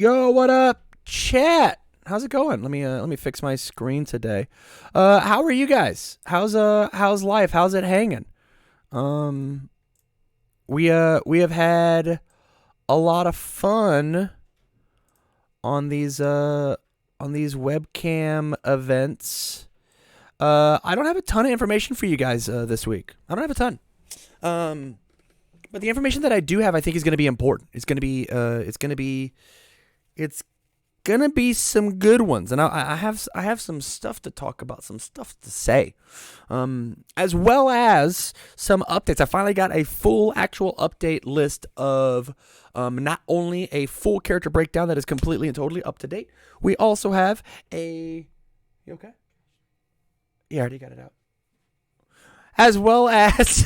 Yo, what up, chat? How's it going? Let me fix my screen today. How are you guys? How's life? How's it hanging? We have had a lot of fun on these webcam events. I don't have a ton of information for you guys this week. I don't have a ton. But the information that I do have, I think, is going to be important. It's going to be some good ones, and I have some stuff to talk about, some stuff to say, as well as some updates. I finally got a full actual update list of not only a full character breakdown that is completely and totally up to date. We also have a you okay? Yeah, I already got it out. As well as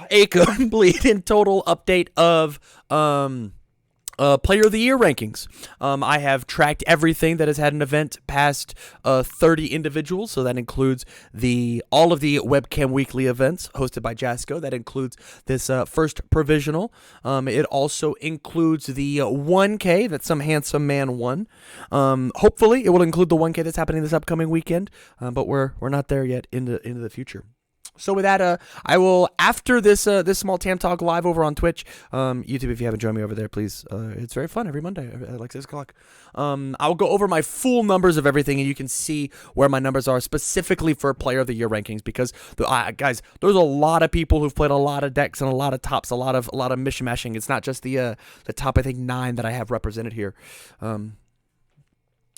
a complete and total update of Player of the Year rankings. I have tracked everything that has had an event past 30 individuals, so that includes all of the Webcam Weekly events hosted by Jasco. That includes this first provisional. It also includes the 1K that some handsome man won. Hopefully, it will include the 1K that's happening this upcoming weekend, but we're not there yet into the future. So with that, I will, after this small Tam Talk live over on Twitch, YouTube, if you haven't joined me over there, please. It's very fun every Monday at like 6 o'clock. I'll go over my full numbers of everything, and you can see where my numbers are specifically for Player of the Year rankings, because guys, there's a lot of people who've played a lot of decks and a lot of tops, a lot of mishmashing. It's not just the top, I think, 9 that I have represented here.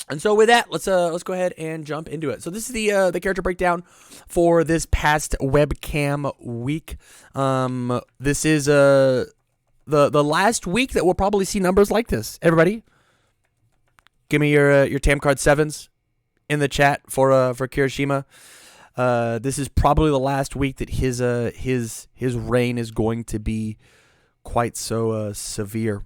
And so with that, let's go ahead and jump into it. So this is the character breakdown for this past webcam week. This is the last week that we'll probably see numbers like this. Everybody, give me your Tam card 7s in the chat for Kirishima. This is probably the last week that his reign is going to be quite so severe.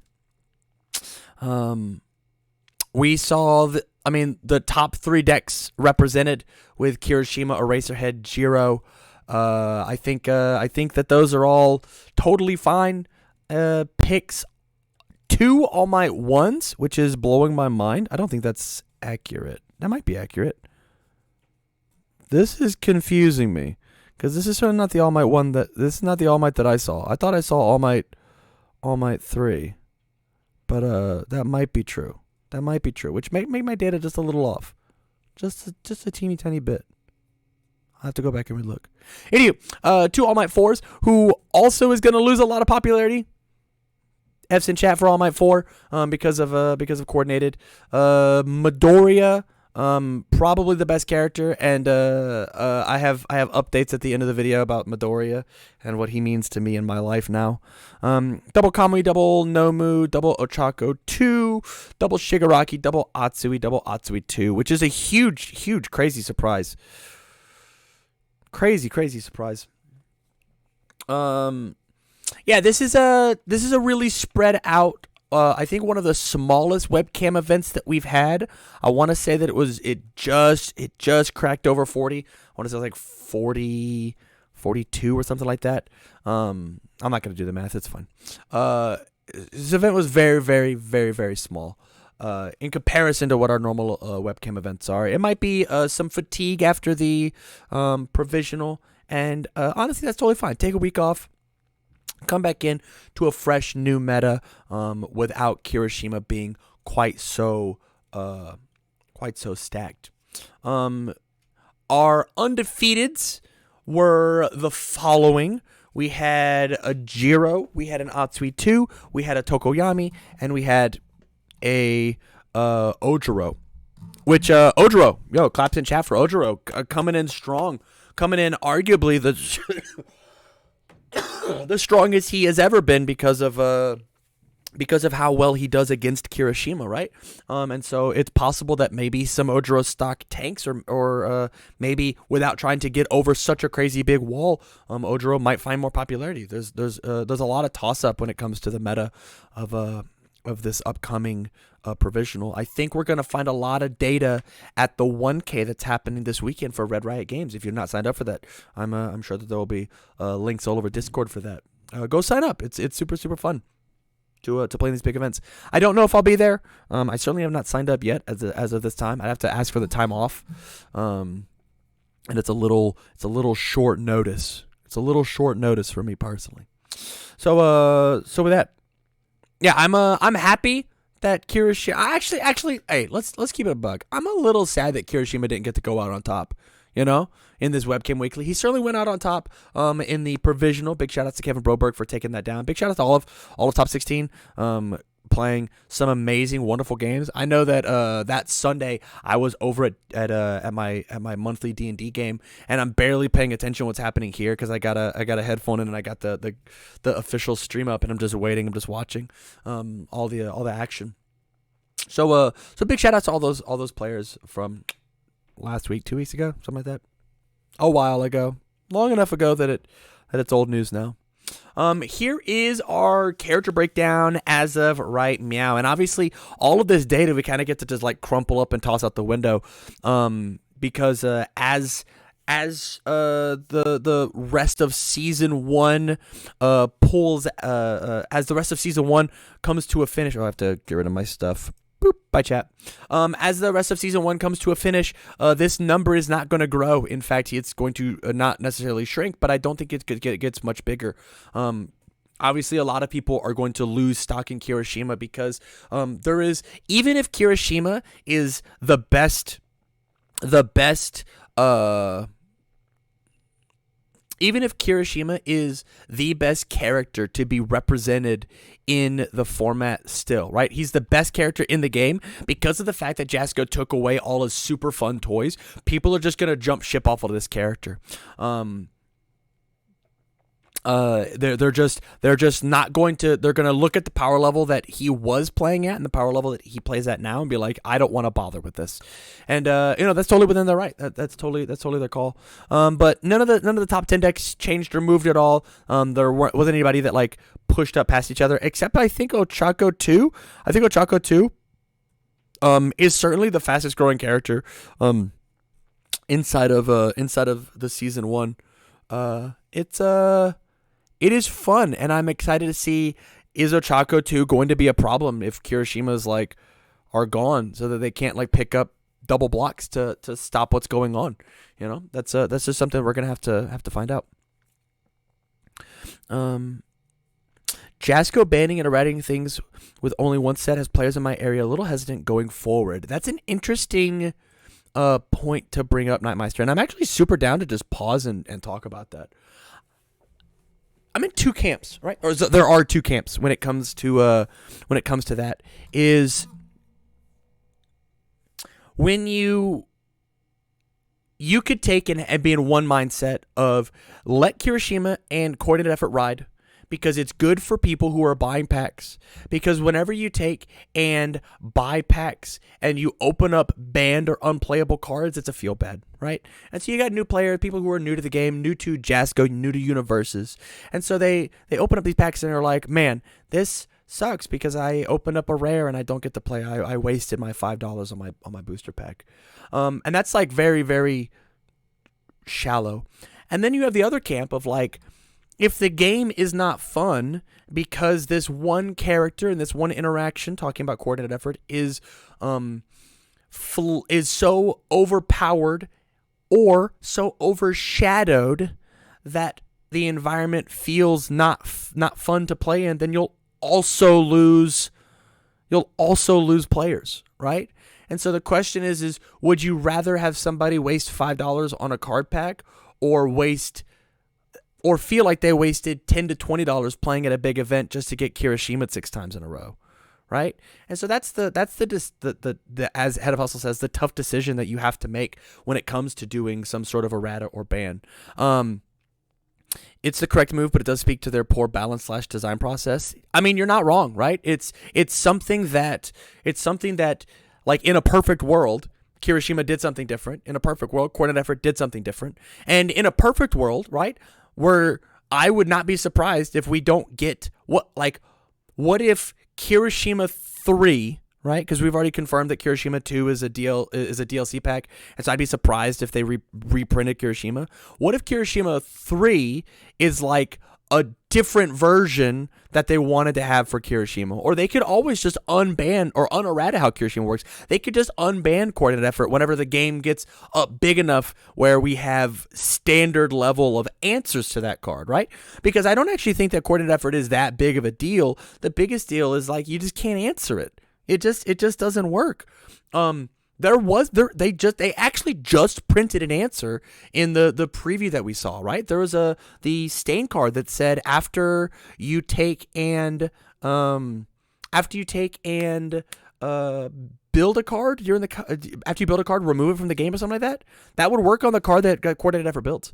We saw the top 3 decks represented with Kirishima, Eraserhead, Jiro. I think that those are all totally fine picks. 2 All Might 1s, which is blowing my mind. I don't think that's accurate. That might be accurate. This is confusing me, because this is certainly not the All Might 1 this is not the All Might that I saw. I thought I saw All Might 3, but that might be true. That might be true, which make my data just a little off. Just a teeny tiny bit. I'll have to go back and relook. Anyway, 2 All Might 4s, who also is going to lose a lot of popularity. F's in chat for All Might 4 because of Coordinated. Midoriya, probably the best character, and I have updates at the end of the video about Midoriya and what he means to me in my life now. Double Kamui, double Nomu, double Ochako 2, double Shigaraki, double Atsui 2, which is a huge crazy surprise. Crazy surprise. Yeah, this is a really spread out. I think one of the smallest webcam events that we've had. I want to say that it just cracked over 40. I want to say like 40, 42 or something like that. I'm not going to do the math. It's fine. This event was very small in comparison to what our normal webcam events are. It might be some fatigue after the provisional, and honestly, that's totally fine. Take a week off. Come back in to a fresh new meta without Kirishima being quite so stacked. Our undefeateds were the following. We had a Jiro, we had an Atsui 2, we had a Tokoyami, and we had a Ojiro. Which Ojiro, claps in chat for Ojiro, coming in strong, coming in arguably the strongest he has ever been because of how well he does against Kirishima, right? And so it's possible that maybe some Ojiro stock tanks, or maybe without trying to get over such a crazy big wall, Ojiro might find more popularity. There's a lot of toss up when it comes to the meta of this upcoming provisional. I think we're going to find a lot of data at the 1K that's happening this weekend for Red Riot Games. If you're not signed up for that, I'm sure that there will be links all over Discord for that. Go sign up. It's super fun. to play in these big events. I don't know if I'll be there. I certainly have not signed up yet as of this time. I'd have to ask for the time off, and it's a little short notice. It's a little short notice for me personally. So with that, yeah, I'm happy that Kirishima. Actually, hey, let's keep it a bug. I'm a little sad that Kirishima didn't get to go out on top. In this Webcam Weekly. He certainly went out on top in the provisional. Big shout out to Kevin Broberg for taking that down. Big shout out to all of top 16 playing some amazing, wonderful games. I know that that Sunday I was over at my monthly D&D game, and I'm barely paying attention to what's happening here because I got a headphone in and I got the official stream up, and I'm just waiting. I'm just watching all the action. So big shout out to all those players from last week, 2 weeks ago, something like that. A while ago. Long enough ago that it's old news now. Here is our character breakdown as of right meow. And obviously, all of this data we kind of get to just like crumple up and toss out the window. Because as the rest of season 1 pulls as the rest of season 1 comes to a finish. I have to get rid of my stuff. Boop, bye chat. As the rest of season 1 comes to a finish, this number is not going to grow. In fact, it's going to not necessarily shrink, but I don't think it gets much bigger. Obviously, a lot of people are going to lose stock in Kirishima because there is, even if Kirishima is the best, even if Kirishima is the best character to be represented in the format still, right? He's the best character in the game because of the fact that Jasko took away all his super fun toys. People are just going to jump ship off of this character. They're just not going to. They're going to look at the power level that he was playing at and the power level that he plays at now and be like, I don't want to bother with this. And that's totally within their right. That's totally their call. But none of the top 10 decks changed or moved at all. There wasn't anybody that like pushed up past each other, except I think Ochako 2. I think Ochako 2 is certainly the fastest growing character inside of the season 1. It is fun, and I'm excited to see, is Ochako 2 going to be a problem if Kirishima's like are gone so that they can't like pick up double blocks to stop what's going on. That's just something we're gonna have to find out. Jasko banning and eradicating things with only one set has players in my area a little hesitant going forward. That's an interesting point to bring up, Nightmeister, and I'm actually super down to just pause and talk about that. I'm in two camps, right? Or there are two camps when it comes to that. Is when you could take and be in one mindset of let Kirishima and coordinated effort ride because it's good for people who are buying packs. Because whenever you take and buy packs and you open up banned or unplayable cards, it's a feel bad, right? And so you got new players, people who are new to the game, new to Jasko, new to universes. And so they open up these packs and they're like, man, this sucks because I opened up a rare and I don't get to play. I wasted my $5 on my booster pack. And that's like very, very shallow. And then you have the other camp of like, if the game is not fun because this one character and this one interaction, talking about coordinated effort, is so overpowered or so overshadowed that the environment feels not fun to play in, then you'll also lose players, right? And so the question is would you rather have somebody waste $5 on a card pack or feel like they wasted $10 to $20 playing at a big event just to get Kirishima 6 times in a row, right? And so that's the as Head of Hustle says, the tough decision that you have to make when it comes to doing some sort of errata or ban. It's the correct move, but it does speak to their poor balance / design process. I mean, you're not wrong, right? It's something that like in a perfect world, Kirishima did something different. In a perfect world, coordinated effort did something different. And in a perfect world, right, where I would not be surprised if we don't get what if Kirishima 3, right? Because we've already confirmed that Kirishima 2 is a DLC pack, and so I'd be surprised if they reprinted Kirishima. What if Kirishima 3 is like a different version that they wanted to have for Kirishima. Or they could always just unban or unerrata how Kirishima works. They could just unban coordinated effort whenever the game gets up big enough where we have standard level of answers to that card, right? Because I don't actually think that coordinated effort is that big of a deal. The biggest deal is like you just can't answer it. It just doesn't work. They actually just printed an answer in the preview that we saw, right? There was the stain card that said after you take and build a card during after you build a card, remove it from the game or something like that. That would work on the card that got coordinated effort built,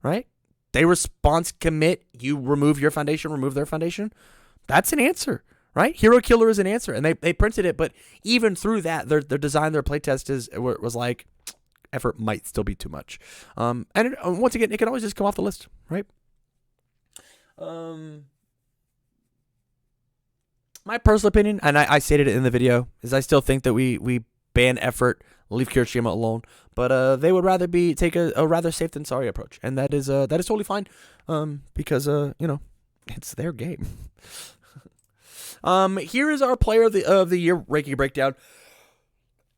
right? They response commit, you remove your foundation, remove their foundation. That's an answer. Right? Hero Killer is an answer, and they printed it, but even through that, their design, their playtest was like, effort might still be too much. Once again, it can always just come off the list, right? My personal opinion, and I stated it in the video, is I still think that we ban effort, leave Kirishima alone, but they would rather take a rather safe than sorry approach, and that is totally fine, because it's their game. Here is our player of the year ranking breakdown.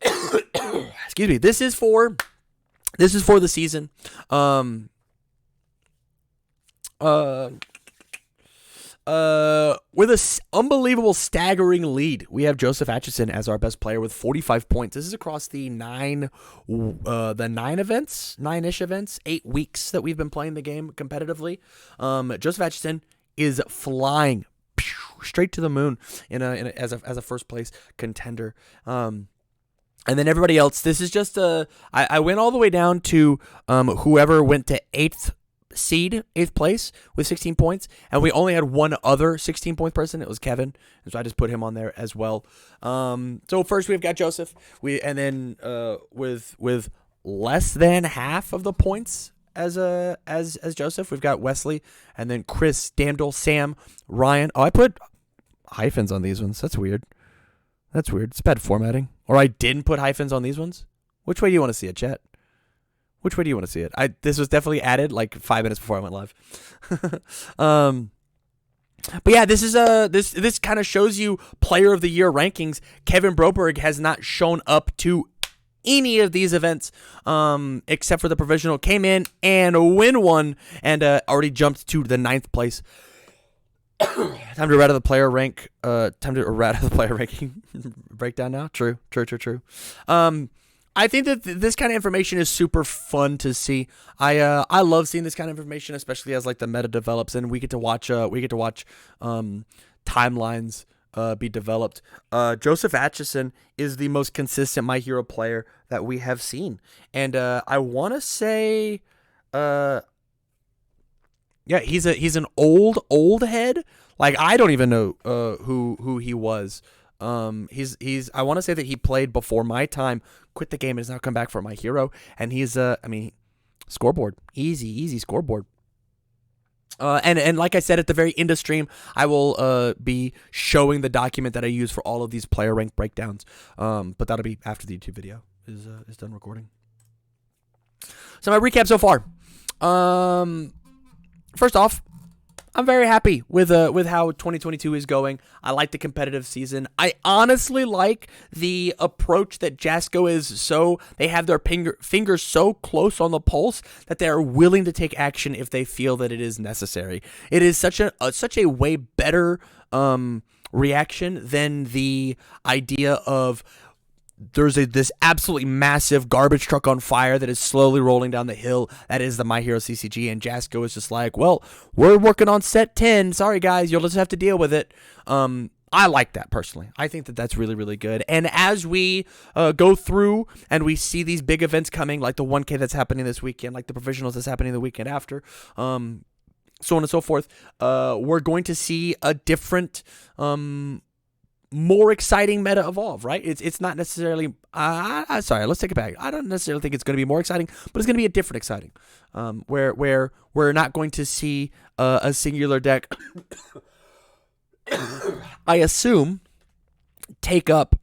Excuse me. This is for the season. With an unbelievable staggering lead, we have Joseph Atchison as our best player with 45 points. This is across the 9-ish events, 8 weeks that we've been playing the game competitively. Joseph Atchison is flying straight to the moon as a first place contender. And then everybody else, this is just I went all the way down to whoever went to 8th place with 16 points, and we only had one other 16-point person. It was Kevin, so I just put him on there as well. So first we've got Joseph, and then with less than half of the points as Joseph, we've got Wesley, and then Chris, Dandel, Sam, Ryan. Oh, I put hyphens on these ones. That's weird. It's bad formatting. Or I didn't put hyphens on these ones. Which way do you want to see it, chat? Which way do you want to see it? This was definitely added like 5 minutes before I went live. But yeah, this is this kind of shows you player of the year rankings. Kevin Broberg has not shown up to any of these events except for the provisional. Came in and win one and already jumped to the 9th place. Time to errata the player rank. Time to errata the player ranking breakdown now. True. I think that this kind of information is super fun to see. I love seeing this kind of information, especially as like the meta develops and we get to watch timelines be developed. Joseph Atchison is the most consistent My Hero player that we have seen, and I want to say, yeah, he's an old head. Like I don't even know who he was. He's I want to say that he played before my time, quit the game, and has now come back for My Hero, and he's scoreboard, easy scoreboard. And like I said at the very end of stream, I will be showing the document that I use for all of these player rank breakdowns. But that'll be after the YouTube video is done recording. So my recap so far. First off, I'm very happy with how 2022 is going. I like the competitive season. I honestly like the approach that Jasco is they have their fingers so close on the pulse that they are willing to take action if they feel that it is necessary. It is such a way better reaction than the idea of there's this absolutely massive garbage truck on fire that is slowly rolling down the hill. That is the My Hero CCG, and Jasco is just like, well, we're working on set 10. Sorry, guys, you'll just have to deal with it. I like that personally. I think that that's really, really good. And as we go through and we see these big events coming, like the 1K that's happening this weekend, like the provisionals that's happening the weekend after, so on and so forth, we're going to see a different more exciting meta evolve, right? It's not necessarily sorry, let's take it back. I don't necessarily think it's going to be more exciting, but it's going to be a different exciting, where we're not going to see a singular deck I assume take up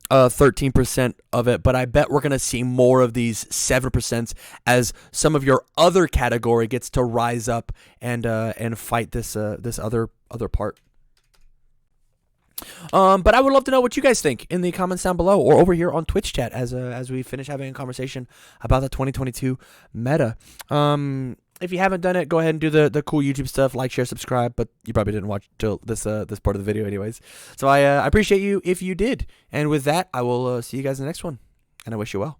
13% of it, but I bet we're going to see more of these 7% as some of your other category gets to rise up and fight this other part. But I would love to know what you guys think in the comments down below or over here on Twitch chat as we finish having a conversation about the 2022 meta. If you haven't done it, go ahead and do the cool YouTube stuff, like, share, subscribe, but you probably didn't watch till this part of the video anyways. So I appreciate you if you did. And with that, I will see you guys in the next one, and I wish you well.